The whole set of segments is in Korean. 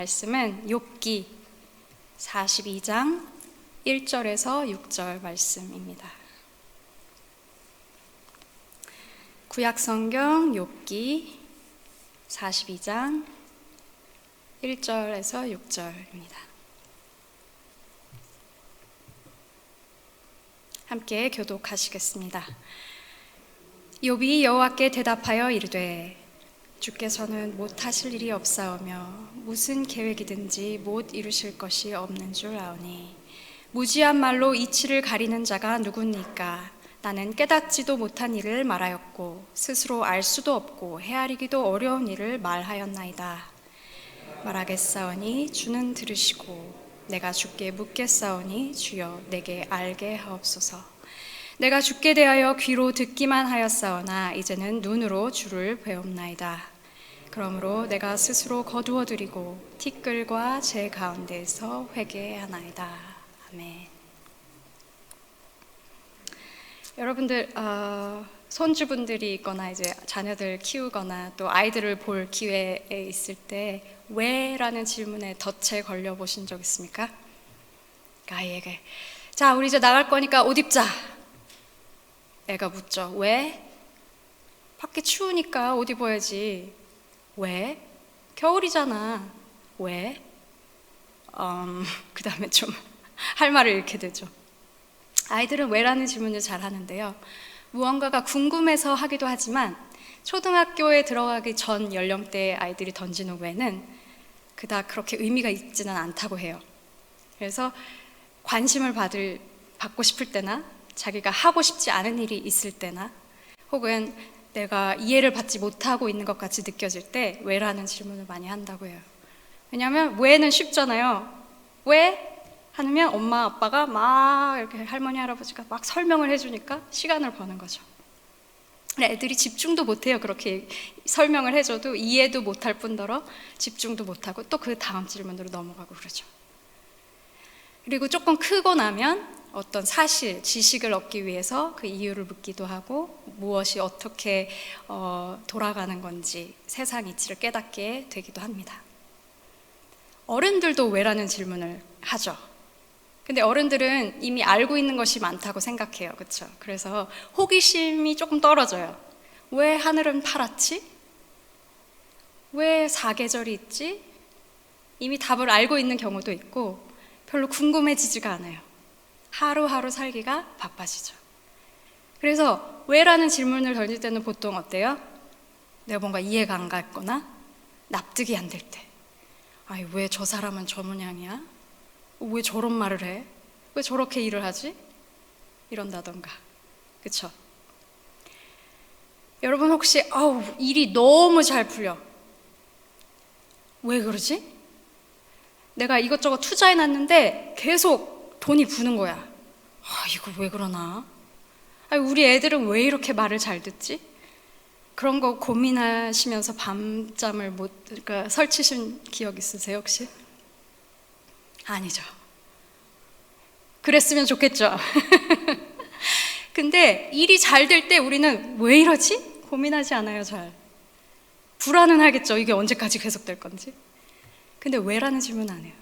말씀은 욥기 42장 1절에서 6절 말씀입니다. 구약성경 욥기 42장 1절에서 6절입니다. 함께 교독하시겠습니다. 욥이 여호와께 대답하여 이르되 주께서는 못하실 일이 없사오며 무슨 계획이든지 못 이루실 것이 없는 줄 아오니 무지한 말로 이치를 가리는 자가 누구니까? 나는 깨닫지도 못한 일을 말하였고 스스로 알 수도 없고 헤아리기도 어려운 일을 말하였나이다. 말하겠사오니 주는 들으시고 내가 주께 묻겠사오니 주여 내게 알게 하옵소서. 내가 주께 대하여 귀로 듣기만 하였사오나 이제는 눈으로 주를 배웁나이다. 그러므로 내가 스스로 거두어드리고 티끌과 제 가운데에서 회개하나이다. 아멘. 여러분들 손주분들이 있거나 이제 자녀들 키우거나 또 아이들을 볼 기회에 있을 때 왜? 라는 질문에 덫에 걸려 보신 적 있습니까? 아이에게 자 우리 이제 나갈 거니까 옷 입자. 애가 묻죠. 왜? 밖에 추우니까 옷 입어야지. 왜? 겨울이잖아. 왜? 그 다음에 좀 할 말을 잃게 되죠. 아이들은 왜라는 질문을 잘 하는데요. 무언가가 궁금해서 하기도 하지만 초등학교에 들어가기 전 연령대의 아이들이 던지는 왜는 그닥 그렇게 의미가 있지는 않다고 해요. 그래서 관심을 받고 싶을 때나 자기가 하고 싶지 않은 일이 있을 때나 혹은 내가 이해를 받지 못하고 있는 것 같이 느껴질 때 왜라는 질문을 많이 한다고 해요. 왜냐하면 왜는 쉽잖아요. 왜? 하면 엄마 아빠가 막 이렇게 할머니 할아버지가 막 설명을 해주니까 시간을 버는 거죠. 애들이 집중도 못해요. 그렇게 설명을 해줘도 이해도 못할 뿐더러 집중도 못하고 또 그 다음 질문으로 넘어가고 그러죠. 그리고 조금 크고 나면 어떤 사실, 지식을 얻기 위해서 그 이유를 묻기도 하고 무엇이 어떻게 돌아가는 건지 세상 이치를 깨닫게 되기도 합니다. 어른들도 왜라는 질문을 하죠. 근데 어른들은 이미 알고 있는 것이 많다고 생각해요. 그렇죠? 그래서 호기심이 조금 떨어져요. 왜 하늘은 파랗지? 왜 사계절이 있지? 이미 답을 알고 있는 경우도 있고 별로 궁금해지지가 않아요. 하루하루 살기가 바빠지죠. 그래서 왜라는 질문을 던질 때는 보통 어때요? 내가 뭔가 이해가 안 갔거나 납득이 안 될 때. 아니 왜 저 사람은 저 모양이야? 왜 저런 말을 해? 왜 저렇게 일을 하지? 이런다던가. 그쵸? 여러분 혹시 일이 너무 잘 풀려. 왜 그러지? 내가 이것저것 투자해놨는데 계속 돈이 부는 거야. 이거 왜 그러나? 우리 애들은 왜 이렇게 말을 잘 듣지? 그런 거 고민하시면서 밤잠을 그러니까 설치신 기억 있으세요 혹시? 아니죠. 그랬으면 좋겠죠. 근데 일이 잘 될 때 우리는 왜 이러지? 고민하지 않아요 잘. 불안은 하겠죠. 이게 언제까지 계속될 건지. 근데 왜라는 질문 안 해요.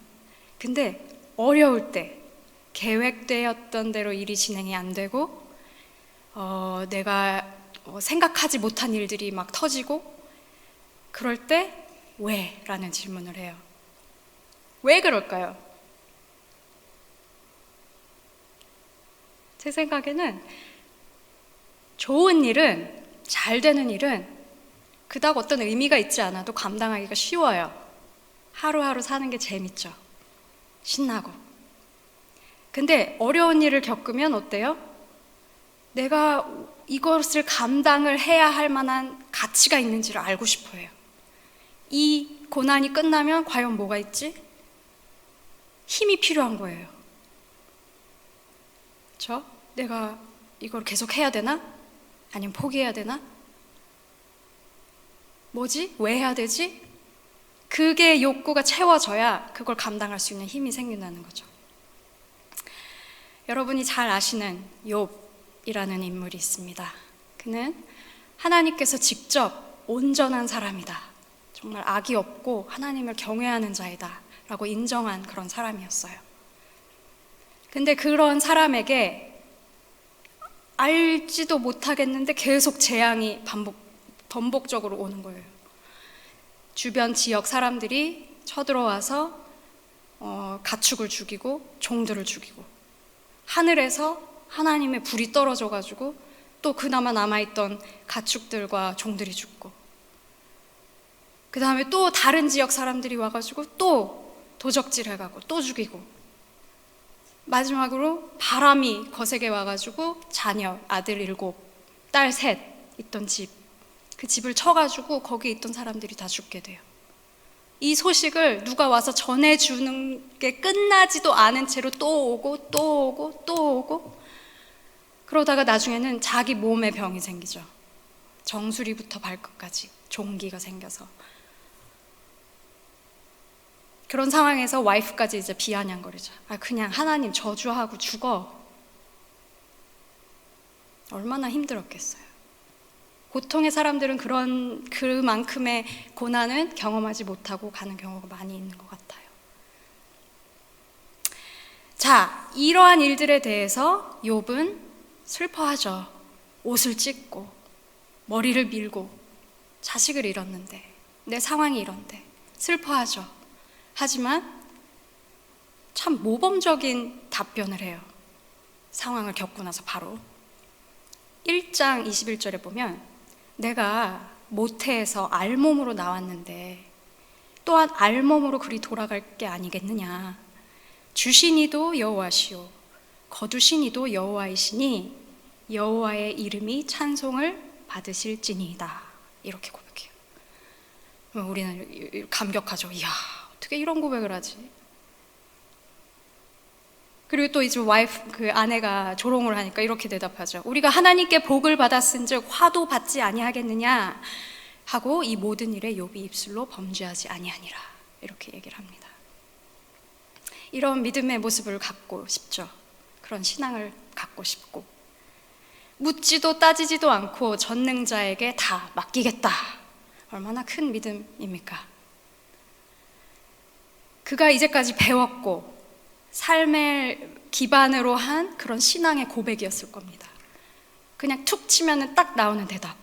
근데 어려울 때 계획되었던 대로 일이 진행이 안 되고 내가 생각하지 못한 일들이 막 터지고 그럴 때 왜? 라는 질문을 해요. 왜 그럴까요? 제 생각에는 좋은 일은, 잘 되는 일은 그닥 어떤 의미가 있지 않아도 감당하기가 쉬워요. 하루하루 사는 게 재밌죠. 신나고. 근데 어려운 일을 겪으면 어때요? 내가 이것을 감당을 해야 할 만한 가치가 있는지를 알고 싶어 해요. 이 고난이 끝나면 과연 뭐가 있지? 힘이 필요한 거예요. 그렇죠? 내가 이걸 계속 해야 되나? 아니면 포기해야 되나? 뭐지? 왜 해야 되지? 그게 욕구가 채워져야 그걸 감당할 수 있는 힘이 생긴다는 거죠. 여러분이 잘 아시는 욥이라는 인물이 있습니다. 그는 하나님께서 직접 온전한 사람이다, 정말 악이 없고 하나님을 경외하는 자이다 라고 인정한 그런 사람이었어요. 근데 그런 사람에게 알지도 못하겠는데 계속 재앙이 번복적으로 오는 거예요. 주변 지역 사람들이 쳐들어와서 가축을 죽이고 종들을 죽이고, 하늘에서 하나님의 불이 떨어져가지고 또 그나마 남아있던 가축들과 종들이 죽고, 그 다음에 또 다른 지역 사람들이 와가지고 또 도적질해가고 또 죽이고, 마지막으로 바람이 거세게 와가지고 자녀, 아들 7, 딸 3 있던 집, 그 집을 쳐가지고 거기 있던 사람들이 다 죽게 돼요. 이 소식을 누가 와서 전해주는 게 끝나지도 않은 채로 또 오고 또 오고 또 오고, 그러다가 나중에는 자기 몸에 병이 생기죠. 정수리부터 발끝까지 종기가 생겨서. 그런 상황에서 와이프까지 이제 비아냥거리죠. 그냥 하나님 저주하고 죽어. 얼마나 힘들었겠어요. 고통의 사람들은 그만큼의 고난은 경험하지 못하고 가는 경우가 많이 있는 것 같아요. 자, 이러한 일들에 대해서 욥은 슬퍼하죠. 옷을 찢고 머리를 밀고 자식을 잃었는데, 내 상황이 이런데 슬퍼하죠. 하지만 참 모범적인 답변을 해요. 상황을 겪고 나서 바로 1장 21절에 보면, 내가 모태에서 알몸으로 나왔는데 또한 알몸으로 그리 돌아갈 게 아니겠느냐. 주신 이도 여호와시오 거두신 이도 여호와이시니 여호와의 이름이 찬송을 받으실지니이다. 이렇게 고백해요. 우리는 감격하죠. 이야, 어떻게 이런 고백을 하지? 그리고 또 이제 그 아내가 조롱을 하니까 이렇게 대답하죠. 우리가 하나님께 복을 받았은즉 화도 받지 아니하겠느냐 하고 이 모든 일에 욥이 입술로 범죄하지 아니하니라. 이렇게 얘기를 합니다. 이런 믿음의 모습을 갖고 싶죠. 그런 신앙을 갖고 싶고, 묻지도 따지지도 않고 전능자에게 다 맡기겠다. 얼마나 큰 믿음입니까? 그가 이제까지 배웠고 삶의 기반으로 한 그런 신앙의 고백이었을 겁니다. 그냥 툭 치면 딱 나오는 대답.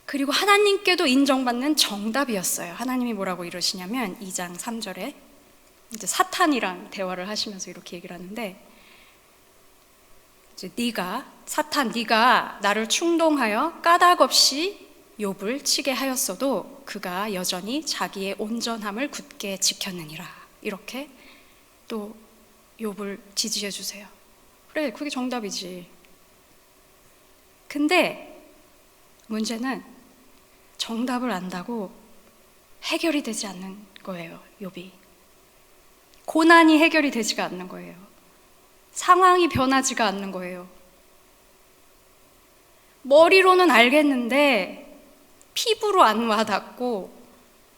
그리고 하나님께도 인정받는 정답이었어요. 하나님이 뭐라고 이러시냐면 2장 3절에 이제 사탄이랑 대화를 하시면서 이렇게 얘기를 하는데, 이제 사탄 네가 나를 충동하여 까닭 없이 욥을 치게 하였어도 그가 여전히 자기의 온전함을 굳게 지켰느니라. 이렇게 또 욥을 지지해 주세요. 그래, 그게 정답이지. 근데 문제는 정답을 안다고 해결이 되지 않는 거예요. 욥이 고난이 해결이 되지가 않는 거예요. 상황이 변하지가 않는 거예요. 머리로는 알겠는데 피부로 안 와닿고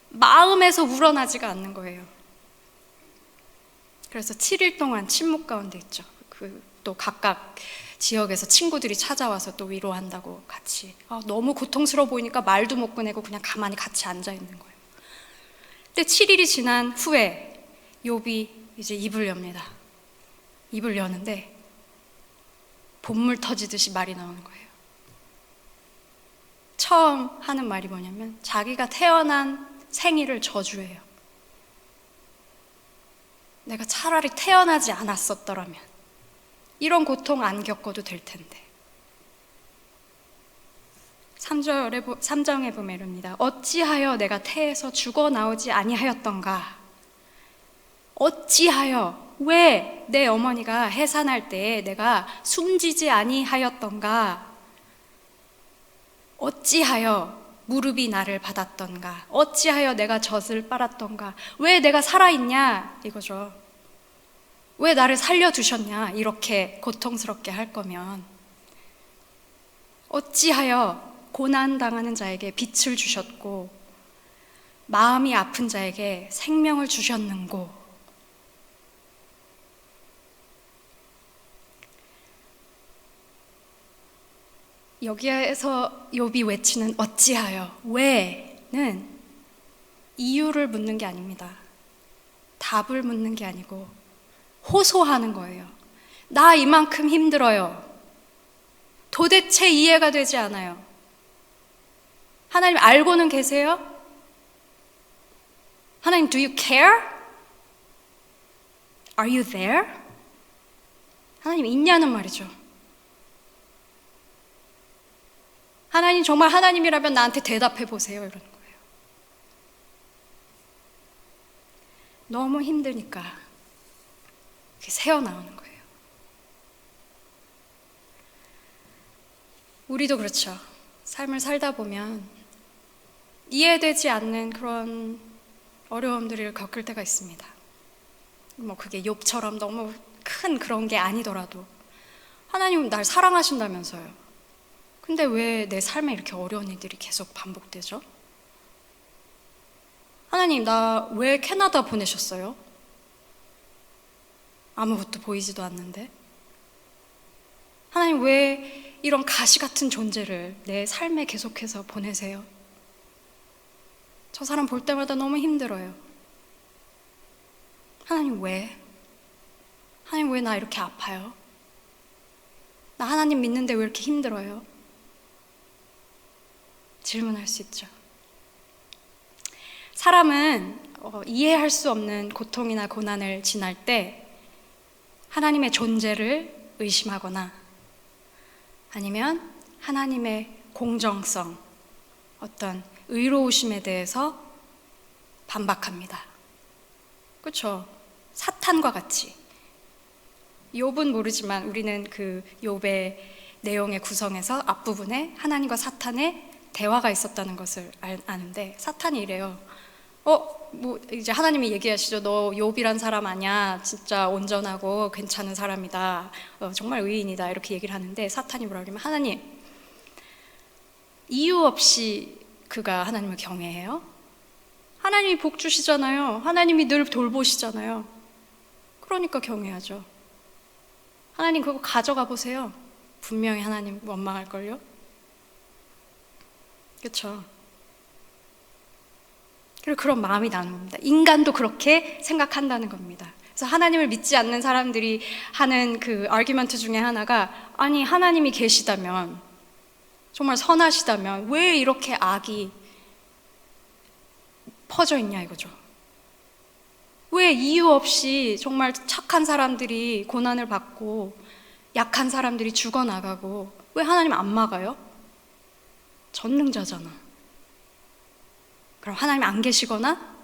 마음에서 우러나지가 않는 거예요. 그래서 7일 동안 침묵 가운데 있죠. 또 각각 지역에서 친구들이 찾아와서 또 위로한다고 같이, 너무 고통스러워 보이니까 말도 못 꺼내고 그냥 가만히 같이 앉아 있는 거예요. 근데 7일이 지난 후에 욥이 이제 입을 엽니다. 입을 여는데 본물 터지듯이 말이 나오는 거예요. 처음 하는 말이 뭐냐면 자기가 태어난 생일을 저주해요. 내가 차라리 태어나지 않았었더라면 이런 고통 안 겪어도 될 텐데. 3장에 보면 이럽니다. 어찌하여 내가 태에서 죽어 나오지 아니하였던가. 어찌하여, 왜 내 어머니가 해산할 때에 내가 숨지지 아니하였던가. 어찌하여 무릎이 나를 받았던가. 어찌하여 내가 젖을 빨았던가. 왜 내가 살아있냐 이거죠. 왜 나를 살려두셨냐, 이렇게 고통스럽게 할 거면. 어찌하여 고난당하는 자에게 빛을 주셨고 마음이 아픈 자에게 생명을 주셨는고. 여기에서 욥이 외치는 어찌하여, 왜는 이유를 묻는 게 아닙니다. 답을 묻는 게 아니고 호소하는 거예요. 나 이만큼 힘들어요. 도대체 이해가 되지 않아요. 하나님 알고는 계세요? 하나님, do you care? Are you there? 하나님 있냐는 말이죠. 하나님 정말 하나님이라면 나한테 대답해 보세요. 이러는 거예요. 너무 힘드니까 이렇게 새어나오는 거예요. 우리도 그렇죠. 삶을 살다 보면 이해되지 않는 그런 어려움들을 겪을 때가 있습니다. 뭐 그게 욥처럼 너무 큰 그런 게 아니더라도 하나님은 날 사랑하신다면서요. 근데 왜 내 삶에 이렇게 어려운 일들이 계속 반복되죠? 하나님, 나 왜 캐나다 보내셨어요? 아무것도 보이지도 않는데. 하나님, 왜 이런 가시 같은 존재를 내 삶에 계속해서 보내세요? 저 사람 볼 때마다 너무 힘들어요. 하나님, 왜? 하나님, 왜 나 이렇게 아파요? 나 하나님 믿는데 왜 이렇게 힘들어요? 질문할 수 있죠. 사람은 이해할 수 없는 고통이나 고난을 지날 때 하나님의 존재를 의심하거나 아니면 하나님의 공정성, 어떤 의로우심에 대해서 반박합니다. 그렇죠? 사탄과 같이. 욥은 모르지만 우리는 그 욥의 내용의 구성에서 앞부분에 하나님과 사탄의 대화가 있었다는 것을 아는데, 사탄이 이래요. 뭐 이제 하나님이 얘기하시죠. 너 욥이란 사람 아니야. 진짜 온전하고 괜찮은 사람이다. 정말 의인이다. 이렇게 얘기를 하는데 사탄이 뭐라고 하냐면, 하나님, 이유 없이 그가 하나님을 경외해요? 하나님이 복 주시잖아요. 하나님이 늘 돌보시잖아요. 그러니까 경외하죠. 하나님 그거 가져가 보세요. 분명히 하나님 원망할걸요? 그렇죠? 그리고 그런 마음이 나는 겁니다. 인간도 그렇게 생각한다는 겁니다. 그래서 하나님을 믿지 않는 사람들이 하는 그 아르규먼트 중에 하나가, 아니 하나님이 계시다면, 정말 선하시다면 왜 이렇게 악이 퍼져 있냐 이거죠. 왜 이유 없이 정말 착한 사람들이 고난을 받고 약한 사람들이 죽어나가고 왜 하나님 안 막아요? 전능자잖아. 그럼 하나님 안 계시거나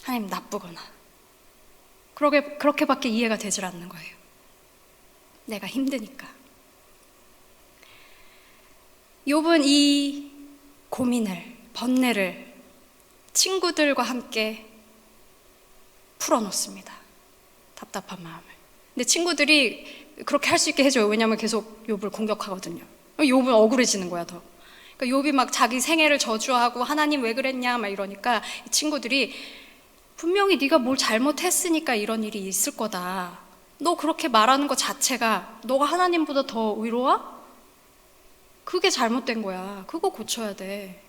하나님 나쁘거나 그렇게밖에 이해가 되질 않는 거예요. 내가 힘드니까. 욥은 이 고민을, 번뇌를 친구들과 함께 풀어놓습니다. 답답한 마음을. 근데 친구들이 그렇게 할 수 있게 해줘요. 왜냐하면 계속 욥을 공격하거든요. 욥은 억울해지는 거야, 더. 그러니까 욥이 막 자기 생애를 저주하고 하나님 왜 그랬냐 막 이러니까 이 친구들이 분명히 네가 뭘 잘못했으니까 이런 일이 있을 거다. 너 그렇게 말하는 것 자체가 너가 하나님보다 더 의로워? 그게 잘못된 거야. 그거 고쳐야 돼.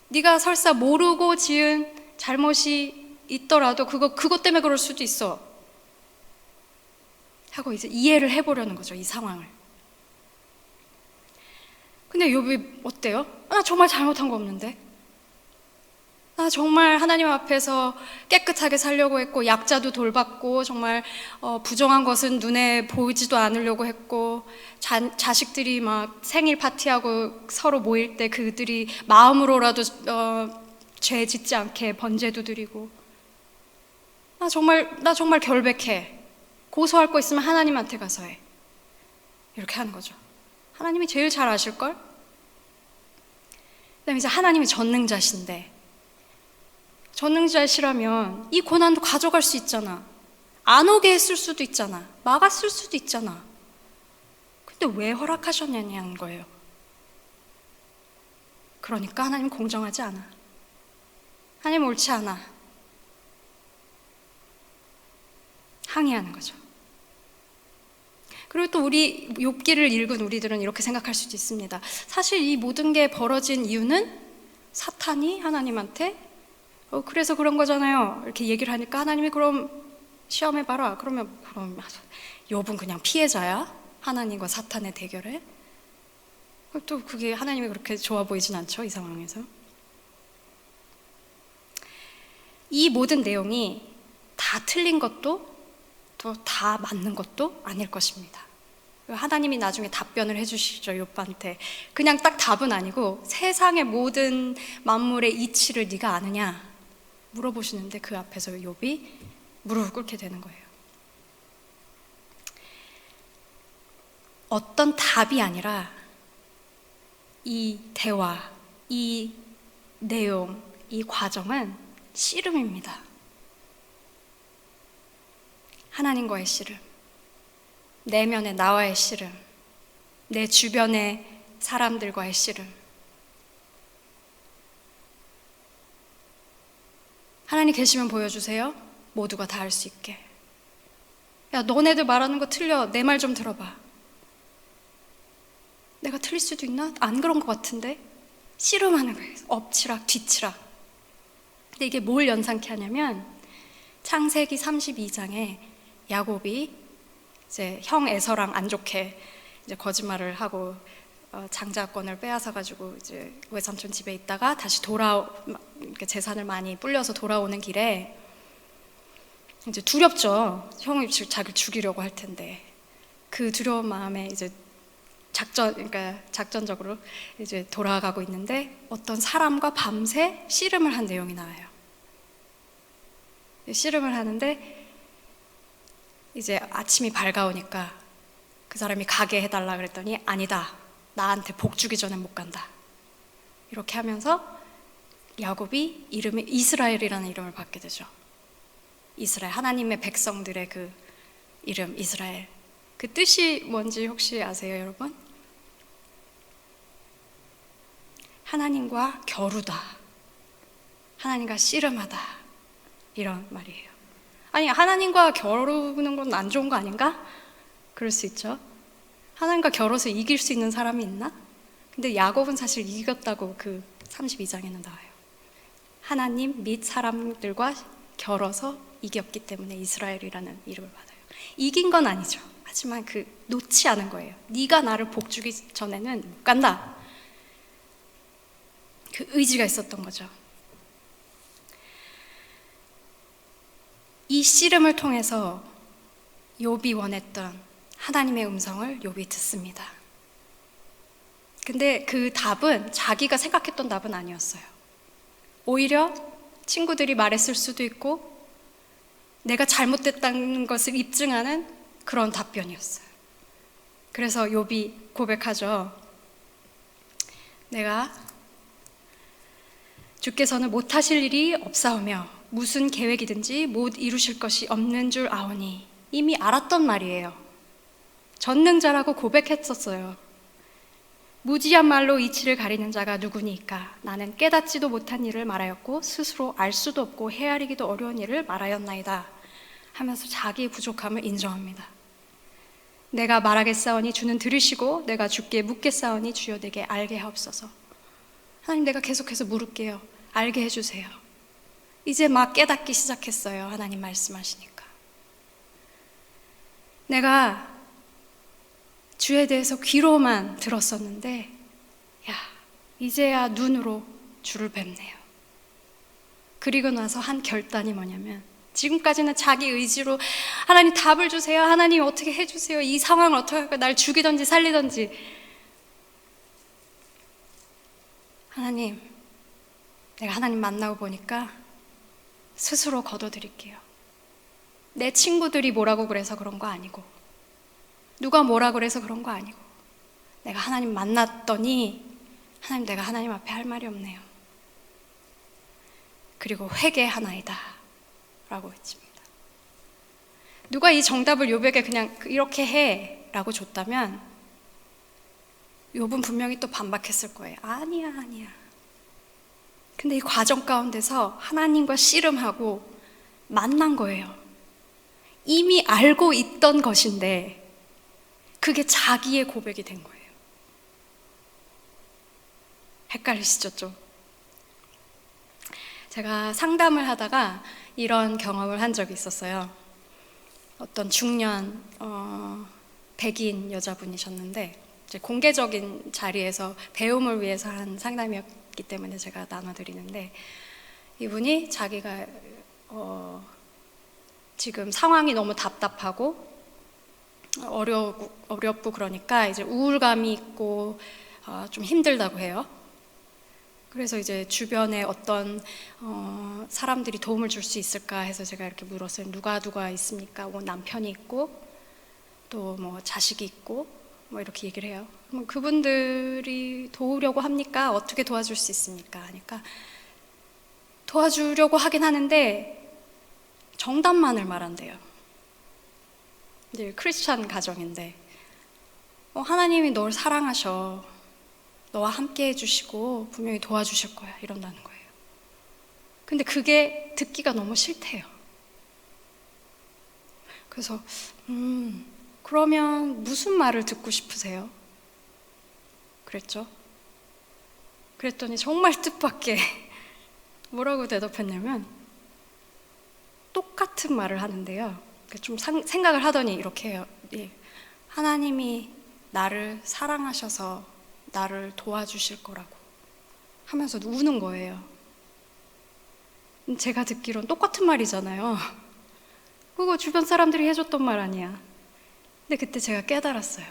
네가 설사 모르고 지은 잘못이 있더라도 그것 때문에 그럴 수도 있어. 하고 이제 이해를 해보려는 거죠, 이 상황을. 근데 욥이 어때요? 나 정말 잘못한 거 없는데? 나 정말 하나님 앞에서 깨끗하게 살려고 했고 약자도 돌봤고 정말 부정한 것은 눈에 보이지도 않으려고 했고 자식들이 막 생일 파티하고 서로 모일 때 그들이 마음으로라도 죄 짓지 않게 번제도 드리고 나 정말 결백해. 고소할 거 있으면 하나님한테 가서 해. 이렇게 하는 거죠. 하나님이 제일 잘 아실걸? 그다음에 이제 하나님이 전능자신데 전능자시라면 이 고난도 가져갈 수 있잖아. 안 오게 했을 수도 있잖아. 막았을 수도 있잖아. 근데 왜 허락하셨냐는 거예요. 그러니까 하나님 공정하지 않아. 하나님 옳지 않아. 항의하는 거죠. 그리고 또 우리 욥기를 읽은 우리들은 이렇게 생각할 수도 있습니다. 사실 이 모든 게 벌어진 이유는 사탄이 하나님한테 그래서 그런 거잖아요, 이렇게 얘기를 하니까 하나님이 그럼 시험해봐라. 그럼 욥은 그냥 피해자야? 하나님과 사탄의 대결에? 또 그게 하나님이 그렇게 좋아 보이진 않죠, 이 상황에서. 이 모든 내용이 다 틀린 것도 또 다 맞는 것도 아닐 것입니다. 하나님이 나중에 답변을 해주시죠, 욥한테. 그냥 딱 답은 아니고 세상의 모든 만물의 이치를 네가 아느냐 물어보시는데 그 앞에서 욥이 무릎을 꿇게 되는 거예요. 어떤 답이 아니라 이 대화, 이 내용, 이 과정은 씨름입니다. 하나님과의 씨름, 내면의 나와의 씨름, 내 주변의 사람들과의 씨름. 하나님 계시면 보여주세요. 모두가 다 할 수 있게. 야, 너네들 말하는 거 틀려. 내 말 좀 들어봐. 내가 틀릴 수도 있나? 안 그런 것 같은데? 씨름하는 거예요. 엎치락 뒤치락. 근데 이게 뭘 연상케 하냐면 창세기 32장에 야곱이 이제 형 에서랑 안 좋게 이제 거짓말을 하고 장자권을 빼앗아 가지고 이제 외삼촌 집에 있다가 다시 재산을 많이 불려서 돌아오는 길에 이제 두렵죠. 형이 자기를 죽이려고 할 텐데 그 두려운 마음에 이제 작전적으로 이제 돌아가고 있는데 어떤 사람과 밤새 씨름을 한 내용이 나와요. 씨름을 하는데 이제 아침이 밝아오니까 그 사람이 가게 해달라 그랬더니 아니다, 나한테 복 주기 전엔 못 간다. 이렇게 하면서 야곱이 이름이 이스라엘이라는 이름을 받게 되죠. 이스라엘, 하나님의 백성들의 그 이름 이스라엘. 그 뜻이 뭔지 혹시 아세요, 여러분? 하나님과 겨루다, 하나님과 씨름하다, 이런 말이에요. 아니, 하나님과 겨루는 건 안 좋은 거 아닌가? 그럴 수 있죠. 하나님과 겨뤄서 이길 수 있는 사람이 있나? 근데 야곱은 사실 이겼다고 그 32장에는 나와요. 하나님 및 사람들과 겨뤄서 이겼기 때문에 이스라엘이라는 이름을 받아요. 이긴 건 아니죠. 하지만 놓지 않은 거예요. 네가 나를 복주기 전에는 못 간다. 그 의지가 있었던 거죠. 이 씨름을 통해서 욥이 원했던 하나님의 음성을 욥이 듣습니다. 근데 그 답은 자기가 생각했던 답은 아니었어요. 오히려 친구들이 말했을 수도 있고 내가 잘못됐다는 것을 입증하는 그런 답변이었어요. 그래서 욥이 고백하죠. 내가 주께서는 못하실 일이 없사오며 무슨 계획이든지 못 이루실 것이 없는 줄 아오니. 이미 알았던 말이에요. 전능자라고 고백했었어요. 무지한 말로 이치를 가리는 자가 누구니까. 나는 깨닫지도 못한 일을 말하였고 스스로 알 수도 없고 헤아리기도 어려운 일을 말하였나이다 하면서 자기의 부족함을 인정합니다. 내가 말하겠사오니 주는 들으시고 내가 주께 묻겠사오니 주여 내게 알게 하옵소서. 하나님, 내가 계속해서 물을게요. 알게 해주세요. 이제 막 깨닫기 시작했어요. 하나님 말씀하시니까. 내가 주에 대해서 귀로만 들었었는데 이제야 눈으로 주를 뵙네요. 그리고 나서 한 결단이 뭐냐면 지금까지는 자기 의지로 하나님 답을 주세요. 하나님 어떻게 해주세요. 이 상황을 어떻게 할까요? 날 죽이든지 살리든지. 하나님, 내가 하나님 만나고 보니까 스스로 거둬드릴게요. 내 친구들이 뭐라고 그래서 그런 거 아니고 누가 뭐라 그래서 그런 거 아니고 내가 하나님 만났더니 하나님, 내가 하나님 앞에 할 말이 없네요. 그리고 회개하나이다 라고 했습니다. 누가 이 정답을 욥에게 그냥 이렇게 해 라고 줬다면 욥은 분명히 또 반박했을 거예요. 아니야. 근데 이 과정 가운데서 하나님과 씨름하고 만난 거예요. 이미 알고 있던 것인데 그게 자기의 고백이 된 거예요. 헷갈리시죠, 좀? 제가 상담을 하다가 이런 경험을 한 적이 있었어요. 어떤 중년 백인 여자분이셨는데, 이제 공개적인 자리에서 배움을 위해서 한 상담이었기 때문에 제가 나눠드리는데, 이분이 자기가 지금 상황이 너무 답답하고 어렵고 그러니까 이제 우울감이 있고 좀 힘들다고 해요. 그래서 이제 주변에 어떤 사람들이 도움을 줄 수 있을까 해서 제가 이렇게 물었어요. 누가 있습니까? 뭐 남편이 있고 또 뭐 자식이 있고 뭐 이렇게 얘기를 해요. 그럼 그분들이 도우려고 합니까? 어떻게 도와줄 수 있습니까? 하니까 도와주려고 하긴 하는데 정답만을 말한대요. 이제 크리스찬 가정인데 하나님이 널 사랑하셔. 너와 함께 해주시고 분명히 도와주실 거야. 이런다는 거예요. 근데 그게 듣기가 너무 싫대요. 그래서 그러면 무슨 말을 듣고 싶으세요? 그랬죠. 그랬더니 정말 뜻밖의 뭐라고 대답했냐면 똑같은 말을 하는데요. 좀 생각을 하더니 이렇게 해요. 예. 하나님이 나를 사랑하셔서 나를 도와주실 거라고 하면서 우는 거예요. 제가 듣기론 똑같은 말이잖아요. 그거 주변 사람들이 해줬던 말 아니야. 근데 그때 제가 깨달았어요.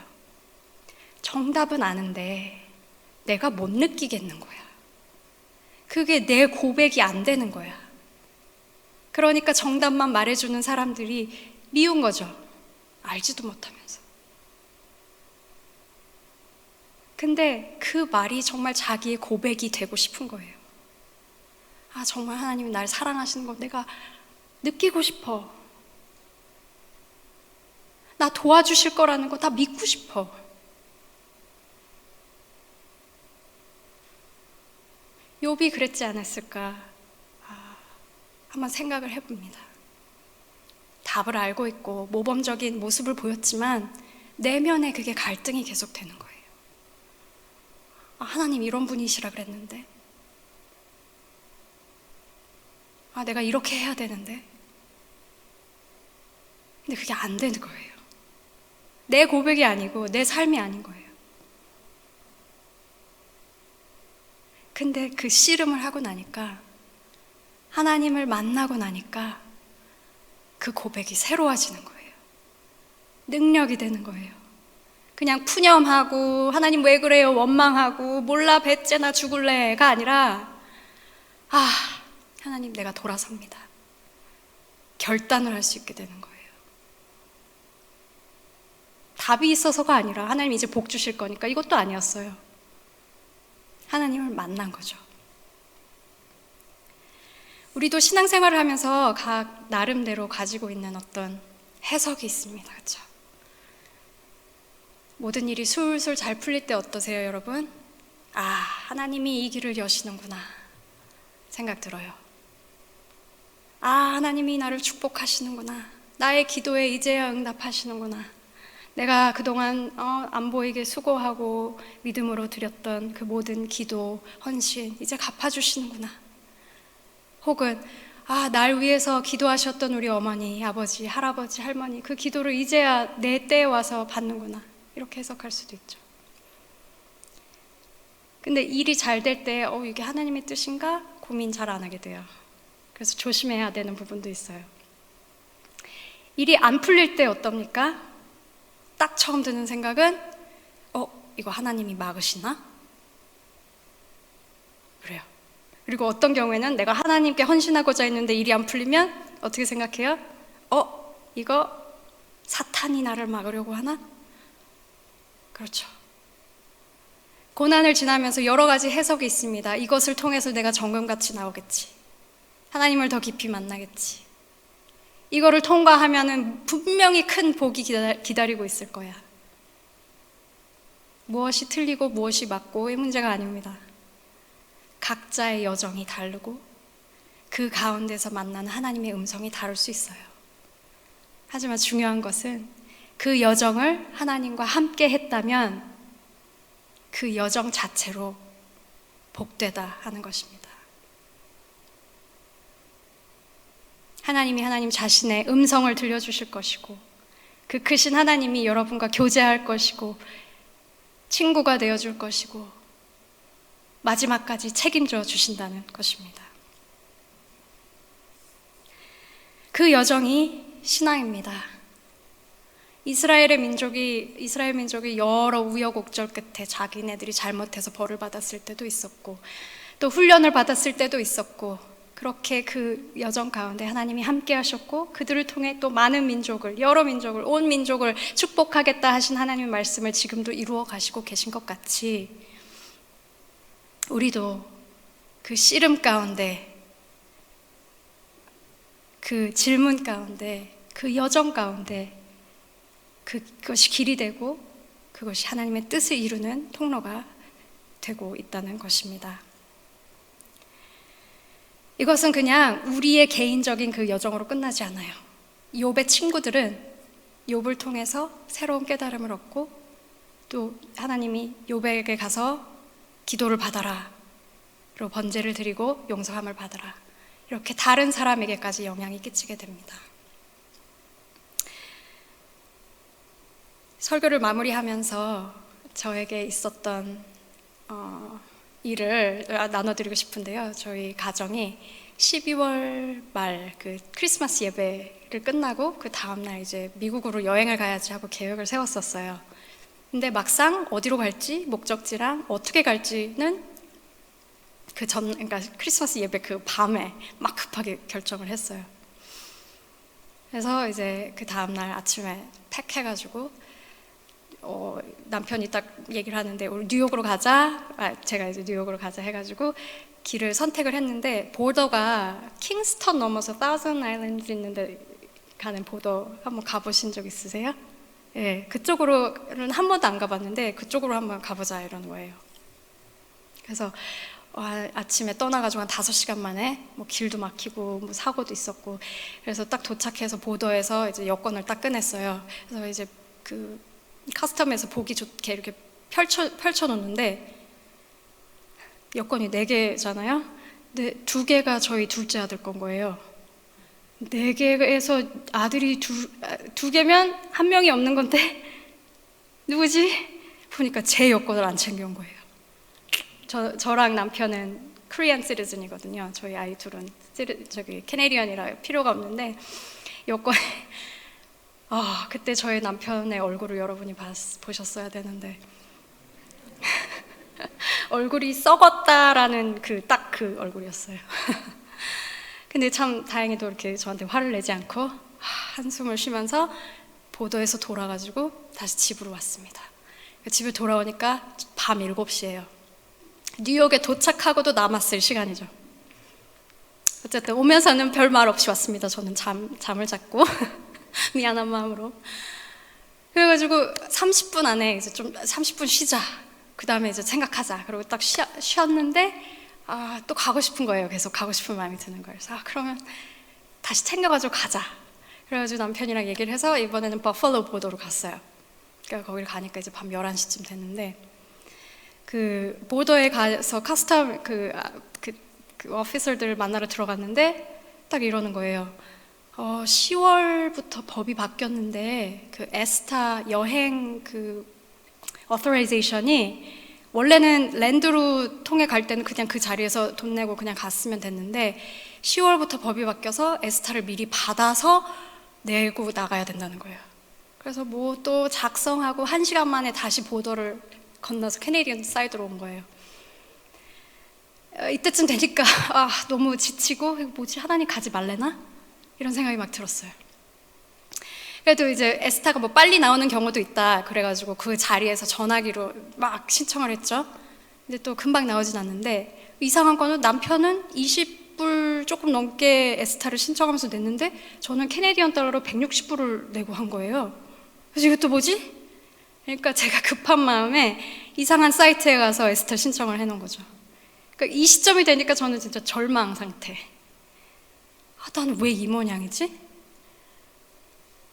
정답은 아는데 내가 못 느끼겠는 거야. 그게 내 고백이 안 되는 거야. 그러니까 정답만 말해주는 사람들이 미운 거죠. 알지도 못하면서. 근데 그 말이 정말 자기의 고백이 되고 싶은 거예요. 아, 정말 하나님이 날 사랑하시는 거 내가 느끼고 싶어. 나 도와주실 거라는 거 다 믿고 싶어. 욥이 그랬지 않았을까? 한번 생각을 해봅니다. 답을 알고 있고 모범적인 모습을 보였지만 내면에 그게 갈등이 계속되는 거예요. 하나님 이런 분이시라 그랬는데, 내가 이렇게 해야 되는데, 근데 그게 안 되는 거예요. 내 고백이 아니고 내 삶이 아닌 거예요. 근데 그 씨름을 하고 나니까, 하나님을 만나고 나니까 그 고백이 새로워지는 거예요. 능력이 되는 거예요. 그냥 푸념하고 하나님 왜 그래요? 원망하고 몰라 배째나 죽을래가 아니라 하나님 내가 돌아섭니다. 결단을 할 수 있게 되는 거예요. 답이 있어서가 아니라 하나님 이제 복 주실 거니까 이것도 아니었어요. 하나님을 만난 거죠. 우리도 신앙생활을 하면서 각 나름대로 가지고 있는 어떤 해석이 있습니다. 그렇죠? 모든 일이 술술 잘 풀릴 때 어떠세요, 여러분? 하나님이 이 길을 여시는구나 생각 들어요. 하나님이 나를 축복하시는구나. 나의 기도에 이제야 응답하시는구나. 내가 그동안 안 보이게 수고하고 믿음으로 드렸던 그 모든 기도, 헌신 이제 갚아주시는구나. 혹은 날 위해서 기도하셨던 우리 어머니, 아버지, 할아버지, 할머니 그 기도를 이제야 내 때에 와서 받는구나. 이렇게 해석할 수도 있죠. 근데 일이 잘 될 때 이게 하나님의 뜻인가? 고민 잘 안 하게 돼요. 그래서 조심해야 되는 부분도 있어요. 일이 안 풀릴 때 어떻습니까? 딱 처음 드는 생각은 이거 하나님이 막으시나? 그래요. 그리고 어떤 경우에는 내가 하나님께 헌신하고자 했는데 일이 안 풀리면 어떻게 생각해요? 이거 사탄이 나를 막으려고 하나? 그렇죠. 고난을 지나면서 여러 가지 해석이 있습니다. 이것을 통해서 내가 정금같이 나오겠지. 하나님을 더 깊이 만나겠지. 이거를 통과하면은 분명히 큰 복이 기다리고 있을 거야. 무엇이 틀리고 무엇이 맞고 이 문제가 아닙니다. 각자의 여정이 다르고 그 가운데서 만나는 하나님의 음성이 다를 수 있어요. 하지만 중요한 것은 그 여정을 하나님과 함께 했다면 그 여정 자체로 복되다 하는 것입니다. 하나님이 하나님 자신의 음성을 들려주실 것이고, 그 크신 하나님이 여러분과 교제할 것이고, 친구가 되어줄 것이고, 마지막까지 책임져 주신다는 것입니다. 그 여정이 신앙입니다. 이스라엘 민족이 여러 우여곡절 끝에 자기네들이 잘못해서 벌을 받았을 때도 있었고, 또 훈련을 받았을 때도 있었고, 그렇게 그 여정 가운데 하나님이 함께 하셨고, 그들을 통해 또 많은 민족을, 여러 민족을, 온 민족을 축복하겠다 하신 하나님의 말씀을 지금도 이루어 가시고 계신 것 같이, 우리도 그 씨름 가운데, 그 질문 가운데, 그 여정 가운데 그것이 길이 되고 그것이 하나님의 뜻을 이루는 통로가 되고 있다는 것입니다. 이것은 그냥 우리의 개인적인 그 여정으로 끝나지 않아요. 욥의 친구들은 욥을 통해서 새로운 깨달음을 얻고, 또 하나님이 욥에게 가서 기도를 받아라, 로 번제를 드리고 용서함을 받아라, 이렇게 다른 사람에게까지 영향이 끼치게 됩니다. 설교를 마무리하면서 저에게 있었던 일을 나눠드리고 싶은데요. 저희 가정이 12월 말 그 크리스마스 예배를 끝나고 그 다음날 이제 미국으로 여행을 가야지 하고 계획을 세웠었어요. 근데 막상 어디로 갈지, 목적지랑 어떻게 갈지는 그러니까 크리스마스 예배 그 밤에 막 급하게 결정을 했어요. 그래서 이제 그 다음날 아침에 팩해가지고 남편이 딱 얘기를 하는데 우리 뉴욕으로 가자. 제가 이제 뉴욕으로 가자 해가지고 길을 선택을 했는데, 보더가 킹스턴 넘어서 사우선 아일랜드 있는데 가는 보더 한번 가보신 적 있으세요? 예, 그쪽으로는 한 번도 안 가봤는데 그쪽으로 한번 가보자 이러는 거예요. 그래서 아침에 떠나가지고 한 5시간 만에 뭐 길도 막히고 뭐 사고도 있었고, 그래서 딱 도착해서 보더에서 이제 여권을 딱 꺼냈어요. 그래서 이제 그 커스텀에서 보기 좋게 이렇게 펼쳐 놓는데 여권이 4개잖아요. 근데 2개가 저희 둘째 아들 건 거예요. 4개에서 아들이 2개면 한 명이 없는 건데 누구지? 보니까 제 여권을 안 챙겨온 거예요. 저랑 남편은 코리안 시티즌이거든요. 저희 아이 둘은 캐네디언이라 필요가 없는데 여권에 그때 저희 남편의 얼굴을 여러분이 보셨어야 되는데 얼굴이 썩었다라는 딱 그 얼굴이었어요. 근데 참 다행히도 이렇게 저한테 화를 내지 않고 한숨을 쉬면서 보도에서 돌아가지고 다시 집으로 왔습니다. 집에 돌아오니까 밤 7시예요. 뉴욕에 도착하고도 남았을 시간이죠. 어쨌든 오면서는 별 말 없이 왔습니다. 저는 잠을 잤고 미안한 마음으로. 그래가지고 30분 안에 이제 좀 30분 쉬자. 그 다음에 이제 생각하자. 그리고 딱 쉬었는데 또 가고 싶은 거예요. 계속 가고 싶은 마음이 드는 거예요. 그래서 그러면 다시 챙겨가지고 가자. 그래가지고 남편이랑 얘기를 해서 이번에는 버펄로 보도로 갔어요. 그러니까 거기를 가니까 이제 밤 11시쯤 됐는데, 그 보더에 가서 커스텀 그 오피서들을 만나러 들어갔는데 딱 이러는 거예요. 10월부터 법이 바뀌었는데 그 에스타 여행 그 authorization이 원래는 랜드로 통해 갈 때는 그냥 그 자리에서 돈 내고 그냥 갔으면 됐는데 10월부터 법이 바뀌어서 에스타를 미리 받아서 내고 나가야 된다는 거예요. 그래서 뭐 또 작성하고 1시간 만에 다시 보더를 건너서 캐네디언 사이드로 온 거예요. 이때쯤 되니까 너무 지치고 뭐지, 하나님 가지 말래나? 이런 생각이 막 들었어요. 그래도 이제 에스타가 뭐 빨리 나오는 경우도 있다 그래가지고 그 자리에서 전화기로 막 신청을 했죠. 근데 또 금방 나오진 않는데, 이상한 거는 남편은 20불 조금 넘게 에스타를 신청하면서 냈는데 저는 캐네디언 달러로 160불을 내고 한 거예요. 그래서 이것도 뭐지? 그러니까 제가 급한 마음에 이상한 사이트에 가서 에스타 신청을 해놓은 거죠. 그러니까 이 시점이 되니까 저는 진짜 절망 상태. 나는 왜 이 모양이지?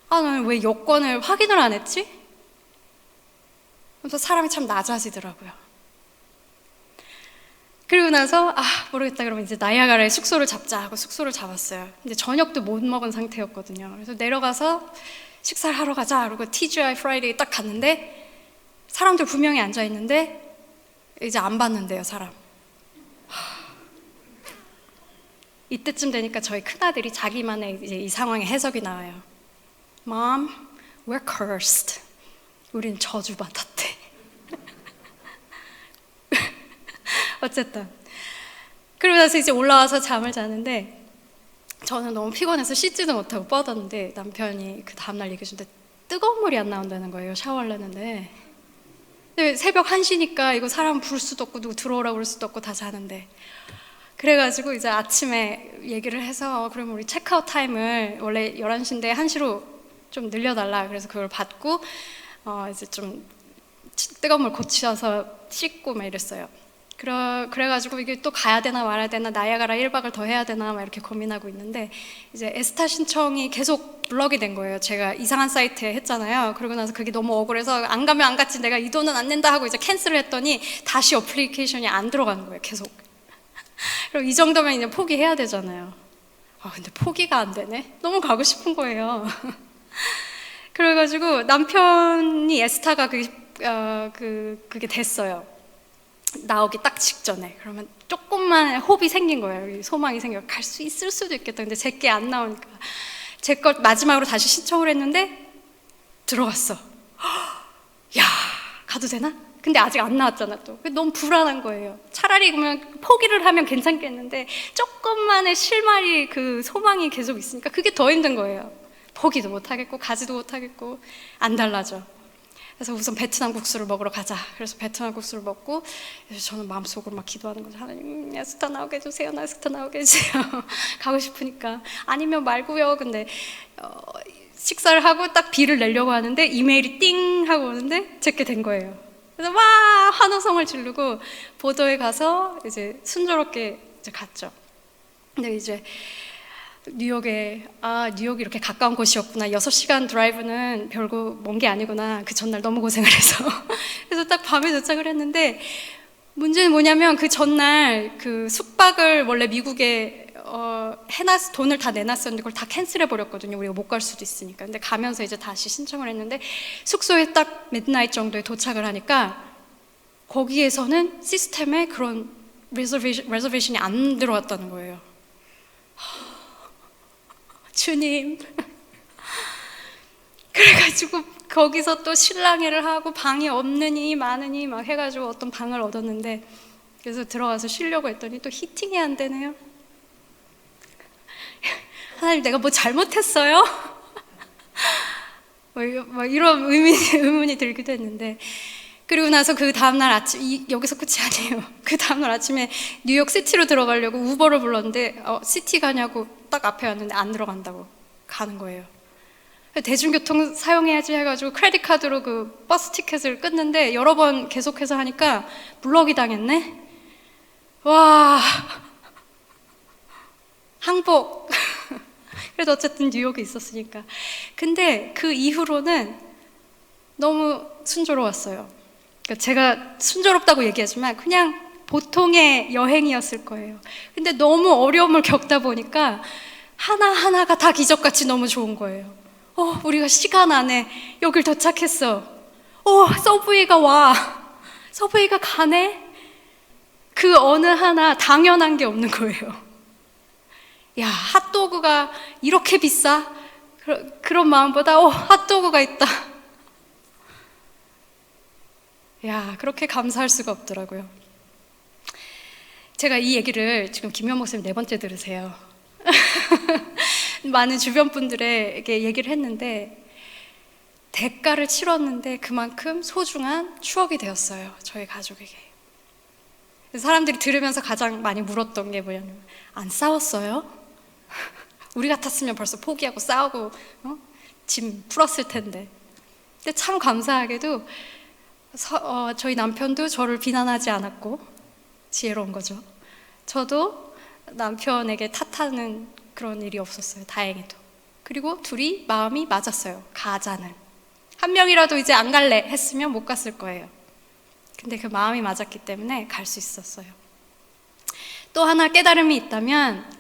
아, 나는 왜 여권을 확인을 안 했지? 그래서 사람이 참 낮아지더라고요. 그리고 나서 모르겠다 그러면 이제 나이아가라에 숙소를 잡자 하고 숙소를 잡았어요. 근데 저녁도 못 먹은 상태였거든요. 그래서 내려가서 식사를 하러 가자 그러고 TGI 프라이데이 딱 갔는데 사람들 분명히 앉아 있는데 이제 안 봤는데요, 사람. 이때쯤 되니까 저희 큰아들이 자기만의 이제 이 상황의 해석이 나와요. Mom, we're cursed. 우린 저주받았대. 어쨌든 그러고 나서 이제 올라와서 잠을 자는데 저는 너무 피곤해서 씻지도 못하고 뻗었는데 남편이 그 다음날 얘기해 주는데 뜨거운 물이 안 나온다는 거예요. 샤워를 했는데. 근데 새벽 1시니까 이거 사람 부를 수도 없고 누구 들어오라고 그럴 수도 없고 다 자는데 그래가지고 이제 아침에 얘기를 해서 그러면 우리 체크아웃 타임을 원래 11시인데 1시로 좀 늘려달라 그래서 그걸 받고 이제 좀 뜨거운 물 고치셔서 씻고 막 이랬어요. 그래가지고 이게 또 가야 되나 말아야 되나 나이아가라 1박을 더 해야 되나 막 이렇게 고민하고 있는데 이제 에스타 신청이 계속 블럭이 된 거예요. 제가 이상한 사이트에 했잖아요. 그러고 나서 그게 너무 억울해서 안 가면 안 갔지 내가 이 돈은 안 낸다 하고 이제 캔슬을 했더니 다시 어플리케이션이 안 들어가는 거예요. 계속. 그리고 이 정도면 이제 포기해야 되잖아요. 근데 포기가 안 되네. 너무 가고 싶은 거예요. 그래가지고 남편이 에스타가 그게 됐어요. 나오기 딱 직전에. 그러면 조금만 호흡이 생긴 거예요. 소망이 생겨. 갈 수 있을 수도 있겠다. 근데 제게 안 나오니까 제 걸 마지막으로 다시 신청을 했는데 들어갔어. 야, 가도 되나? 근데 아직 안 나왔잖아 또. 너무 불안한 거예요. 차라리 그러면 포기를 하면 괜찮겠는데 조금만의 실마리 그 소망이 계속 있으니까 그게 더 힘든 거예요. 포기도 못 하겠고 가지도 못 하겠고 안 달라져. 그래서 우선 베트남 국수를 먹으러 가자. 그래서 베트남 국수를 먹고 저는 마음속으로 막 기도하는 거죠. 하나님, 에스타 나오게 해주세요. 나 에스타 나오게 해주세요. 가고 싶으니까. 아니면 말고요. 근데 식사를 하고 딱 비를 내려고 하는데 이메일이 띵 하고 오는데 제게 된 거예요. 그래서 막 환호성을 지르고 보도에 가서 이제 순조롭게 이제 갔죠. 근데 이제 뉴욕이 이렇게 가까운 곳이었구나. 6시간 드라이브는 별거 먼 게 아니구나. 그 전날 너무 고생을 해서 그래서 딱 밤에 도착을 했는데 문제는 뭐냐면 그 전날 그 숙박을 원래 미국에 돈을 다 내놨었는데 그걸 다 캔슬해 버렸거든요. 우리가 못 갈 수도 있으니까. 근데 가면서 이제 다시 신청을 했는데 숙소에 딱 midnight 정도에 도착을 하니까 거기에서는 시스템에 그런 리저베이션이 안 들어왔다는 거예요. 주님. 그래가지고 거기서 또 실랑이를 하고 방이 없느니 많으니 막 해가지고 어떤 방을 얻었는데 그래서 들어가서 쉬려고 했더니 또 히팅이 안 되네요. 하나님, 내가 뭐 잘못했어요? 뭐 이런 의문이 들기도 했는데 그리고 나서 그 다음날 아침 여기서 끝이 아니에요. 그 다음날 아침에 뉴욕 시티로 들어가려고 우버를 불렀는데 시티 가냐고 딱 앞에 왔는데 안 들어간다고 가는 거예요. 대중교통 사용해야지 해가지고 크레딧 카드로 그 버스 티켓을 끊는데 여러 번 계속해서 하니까 블럭이 당했네. 와, 항복. 그래도 어쨌든 뉴욕에 있었으니까. 근데 그 이후로는 너무 순조로웠어요. 그러니까 제가 순조롭다고 얘기하지만 그냥 보통의 여행이었을 거예요. 근데 너무 어려움을 겪다 보니까 하나하나가 다 기적같이 너무 좋은 거예요. 우리가 시간 안에 여길 도착했어. 서브웨이가 와. 서브웨이가 가네? 그 어느 하나 당연한 게 없는 거예요. 야, 핫도그가 이렇게 비싸? 그런 마음보다 핫도그가 있다. 야, 그렇게 감사할 수가 없더라고요. 제가 이 얘기를 지금 김현 목사님 4번째 들으세요. 많은 주변 분들에게 얘기를 했는데 대가를 치렀는데 그만큼 소중한 추억이 되었어요. 저희 가족에게. 사람들이 들으면서 가장 많이 물었던 게 뭐냐면 안 싸웠어요? 우리 같았으면 벌써 포기하고 싸우고 짐 풀었을 텐데. 근데 참 감사하게도 저희 남편도 저를 비난하지 않았고 지혜로운 거죠. 저도 남편에게 탓하는 그런 일이 없었어요. 다행히도. 그리고 둘이 마음이 맞았어요. 가자는. 한 명이라도 이제 안 갈래 했으면 못 갔을 거예요. 근데 그 마음이 맞았기 때문에 갈 수 있었어요. 또 하나 깨달음이 있다면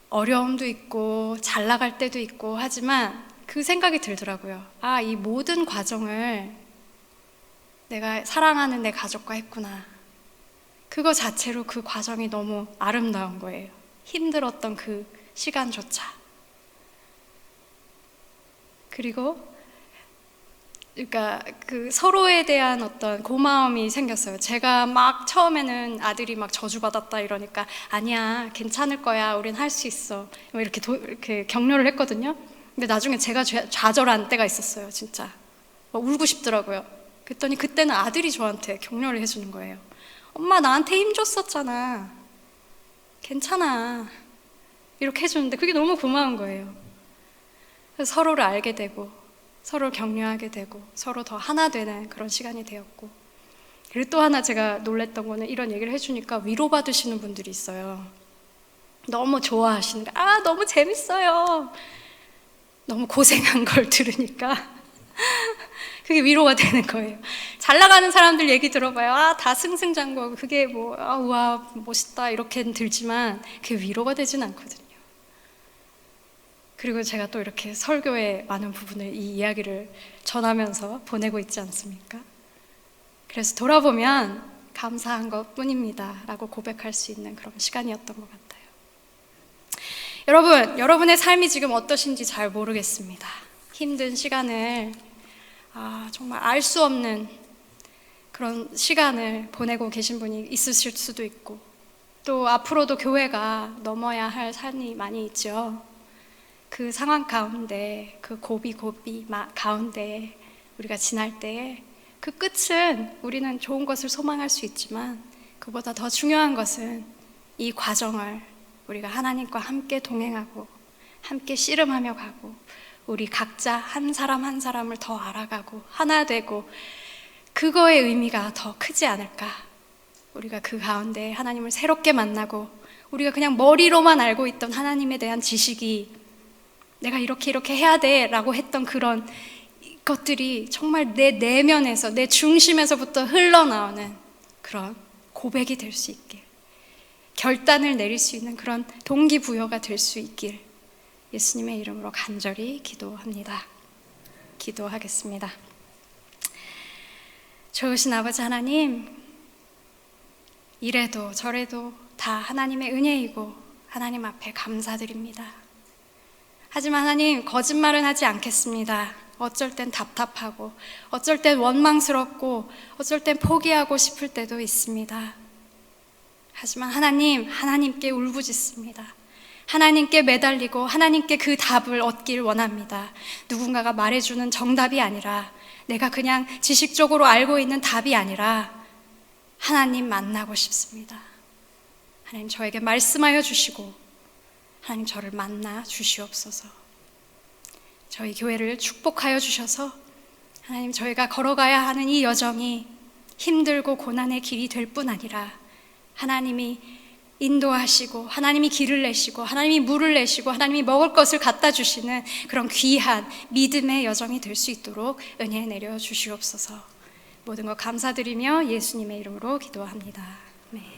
어려움도 있고 잘 나갈 때도 있고 하지만 그 생각이 들더라고요. 아, 이 모든 과정을 내가 사랑하는 내 가족과 했구나. 그거 자체로 그 과정이 너무 아름다운 거예요. 힘들었던 그 시간조차. 그리고 그러니까 그 서로에 대한 어떤 고마움이 생겼어요. 제가 막 처음에는 아들이 막 저주받았다 이러니까 아니야, 괜찮을 거야, 우린 할 수 있어, 뭐 이렇게 격려를 했거든요. 근데 나중에 제가 좌절한 때가 있었어요. 진짜 막 울고 싶더라고요. 그랬더니 그때는 아들이 저한테 격려를 해주는 거예요. 엄마 나한테 힘 줬었잖아, 괜찮아, 이렇게 해주는데 그게 너무 고마운 거예요. 그래서 서로를 알게 되고 서로를 격려하게 되고 서로 더 하나 되는 그런 시간이 되었고, 그리고 또 하나 제가 놀랬던 거는 이런 얘기를 해주니까 위로받으시는 분들이 있어요. 너무 좋아하시는 거예요. 아, 너무 재밌어요. 너무 고생한 걸 들으니까 그게 위로가 되는 거예요. 잘 나가는 사람들 얘기 들어봐요. 아, 다 승승장구하고 그게 뭐 아, 우와 멋있다 이렇게는 들지만 그게 위로가 되진 않거든요. 그리고 제가 또 이렇게 설교의 많은 부분을 이 이야기를 전하면서 보내고 있지 않습니까? 그래서 돌아보면 감사한 것 뿐입니다 라고 고백할 수 있는 그런 시간이었던 것 같아요. 여러분의 삶이 지금 어떠신지 잘 모르겠습니다. 힘든 시간을 정말 알 수 없는 그런 시간을 보내고 계신 분이 있으실 수도 있고, 또 앞으로도 교회가 넘어야 할 산이 많이 있죠. 그 상황 가운데, 그 고비 가운데 우리가 지날 때에 그 끝은 우리는 좋은 것을 소망할 수 있지만 그보다 더 중요한 것은 이 과정을 우리가 하나님과 함께 동행하고 함께 씨름하며 가고 우리 각자 한 사람 한 사람을 더 알아가고 하나 되고, 그거의 의미가 더 크지 않을까. 우리가 그 가운데 하나님을 새롭게 만나고 우리가 그냥 머리로만 알고 있던 하나님에 대한 지식이 내가 이렇게 해야 돼 라고 했던 그런 것들이 정말 내 내면에서, 내 중심에서부터 흘러나오는 그런 고백이 될 수 있길, 결단을 내릴 수 있는 그런 동기부여가 될 수 있길 예수님의 이름으로 간절히 기도합니다. 기도하겠습니다. 좋으신 아버지 하나님, 이래도 저래도 다 하나님의 은혜이고 하나님 앞에 감사드립니다. 하지만 하나님, 거짓말은 하지 않겠습니다. 어쩔 땐 답답하고 어쩔 땐 원망스럽고 어쩔 땐 포기하고 싶을 때도 있습니다. 하지만 하나님, 하나님께 울부짖습니다. 하나님께 매달리고 하나님께 그 답을 얻길 원합니다. 누군가가 말해주는 정답이 아니라, 내가 그냥 지식적으로 알고 있는 답이 아니라 하나님 만나고 싶습니다. 하나님, 저에게 말씀하여 주시고 하나님, 저를 만나 주시옵소서. 저희 교회를 축복하여 주셔서 하나님, 저희가 걸어가야 하는 이 여정이 힘들고 고난의 길이 될 뿐 아니라 하나님이 인도하시고 하나님이 길을 내시고 하나님이 물을 내시고 하나님이 먹을 것을 갖다 주시는 그런 귀한 믿음의 여정이 될 수 있도록 은혜 내려 주시옵소서. 모든 것 감사드리며 예수님의 이름으로 기도합니다. 아멘.